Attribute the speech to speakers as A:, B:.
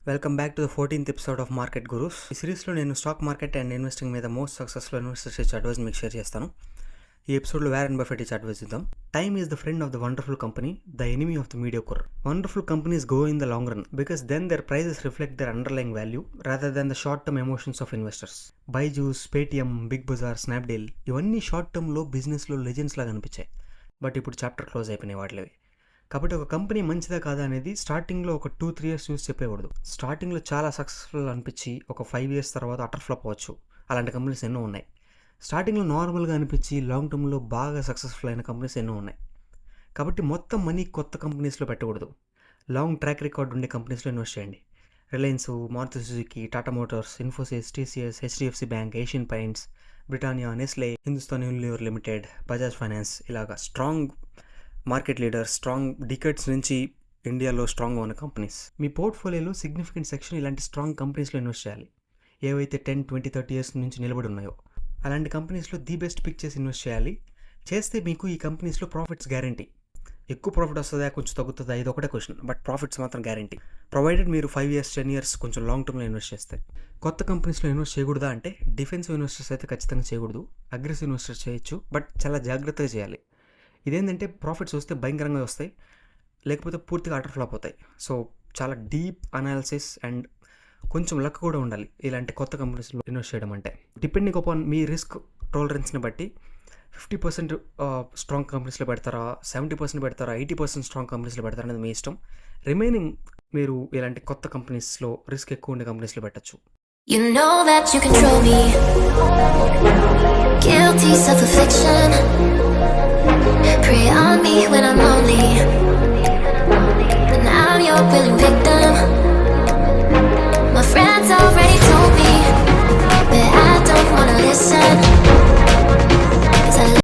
A: Welcome back to the 14th episode of Market Gurus. ఈ సిరీస్లో నేను స్టాక్ మార్కెట్ అండ్ ఇన్వెస్టింగ్ మీద most successful investors ఇచ్చే advice మీకు షేర్ చేస్తాను. ఈ ఎపిసోడ్లో వారెన్ బఫెట్ ఇచ్చే అడ్వైస్ ఇద్దాం. Time is the friend of the wonderful company, the enemy of the mediocre. Wonderful companies go in the long run because then their prices reflect their underlying value rather than the short term emotions of investors. Byju's, Paytm, Big Bazaar, Snapdeal ఇవన్నీ short టర్మ్లో బిజినెస్లో legends లాగా అనిపించాయి. But ఇప్పుడు chapter close అయిపోయినాయి వాటివి. కాబట్టి ఒక company మంచిదా కాదా అనేది స్టార్టింగ్లో ఒక 2-3 years చూసి చెప్పేకూడదు. స్టార్టింగ్లో చాలా సక్సెస్ఫుల్ అనిపించి ఒక 5 years తర్వాత అటర్ ఫ్లాప్ అవ్వచ్చు. అలాంటి కంపెనీస్ ఎన్నో ఉన్నాయి. స్టార్టింగ్లో నార్మల్గా అనిపించి లాంగ్ టర్మ్లో బాగా సక్సెస్ఫుల్ అయిన కంపెనీస్ ఎన్నో ఉన్నాయి. కాబట్టి మొత్తం మనీ కొత్త కంపెనీస్లో పెట్టకూడదు. లాంగ్ ట్రాక్ రికార్డ్ ఉండే కంపెనీస్లో ఇన్వెస్ట్ చేయండి. Reliance, Maruti Suzuki, Tata Motors, Infosys, TCS, HDFC bank, Asian paints, Britannia, Nestle, Hindustan Unilever limited, Bajaj finance ఇలాగా strong market leader, strong decades నుంచి ఇండియాలో స్ట్రాంగ్గా ఉన్న కంపెనీస్. మీ పోర్ట్ఫోలియోలో సిగ్నిఫికెంట్ సెక్షన్ ఇలాంటి స్ట్రాంగ్ కంపెనీస్లో ఇన్వెస్ట్ చేయాలి. ఏవైతే 10, 20, 30 years నుంచి నిలబడి ఉన్నాయో అలాంటి కంపెనీస్లో ది బెస్ట్ పిక్ చేసి ఇన్వెస్ట్ చేయాలి. చేస్తే మీకు ఈ కంపెనీస్లో ప్రాఫిట్స్ గ్యారంటీ. ఎక్కువ ప్రాఫిట్ వస్తుందా, కొంచెం తగ్గుతుందా, ఇది ఒకటే క్వశ్చన్. బట్ ప్రాఫిట్స్ మాత్రం గ్యారంటీ, ప్రొవైడెడ్ మీరు 5 years, 10 years కొంచెం లాంగ్ టర్మ్లో ఇన్వెస్ట్ చేస్తే. కొత్త కంపెనీస్లో ఇన్వెస్ట్ చేయకూడదా అంటే డిఫెన్సివ్ ఇన్వెస్టర్స్ అయితే ఖచ్చితంగా చేయకూడదు. అగ్రెసివ్ ఇన్వెస్టర్స్ చేయొచ్చు, బట్ చాలా జాగ్రత్తగా చేయాలి. ఇదేంటంటే ప్రాఫిట్స్ వస్తే భయంకరంగా వస్తాయి, లేకపోతే పూర్తిగా అటర్ ఫ్లాప్ అవుతాయి. సో చాలా డీప్ అనాలిసిస్ అండ్ కొంచెం లక్ కూడా ఉండాలి ఇలాంటి కొత్త కంపెనీస్లో ఇన్వెస్ట్ చేయడం అంటే. డిపెండింగ్ అపాన్ మీ రిస్క్ టాలరెన్స్ని బట్టి 50% స్ట్రాంగ్ కంపెనీస్లో పెడతారా, 70% పెడతారా, 80% స్ట్రాంగ్ కంపెనీస్లో పెడతారా అనేది మీ ఇష్టం. రిమైనింగ్ మీరు ఇలాంటి కొత్త కంపెనీస్లో రిస్క్ ఎక్కువ ఉండే కంపెనీస్లో పెట్టచ్చు.
B: You know that you control me. Guilty self-affliction. Prey on me when I'm lonely. And I'm your willing victim.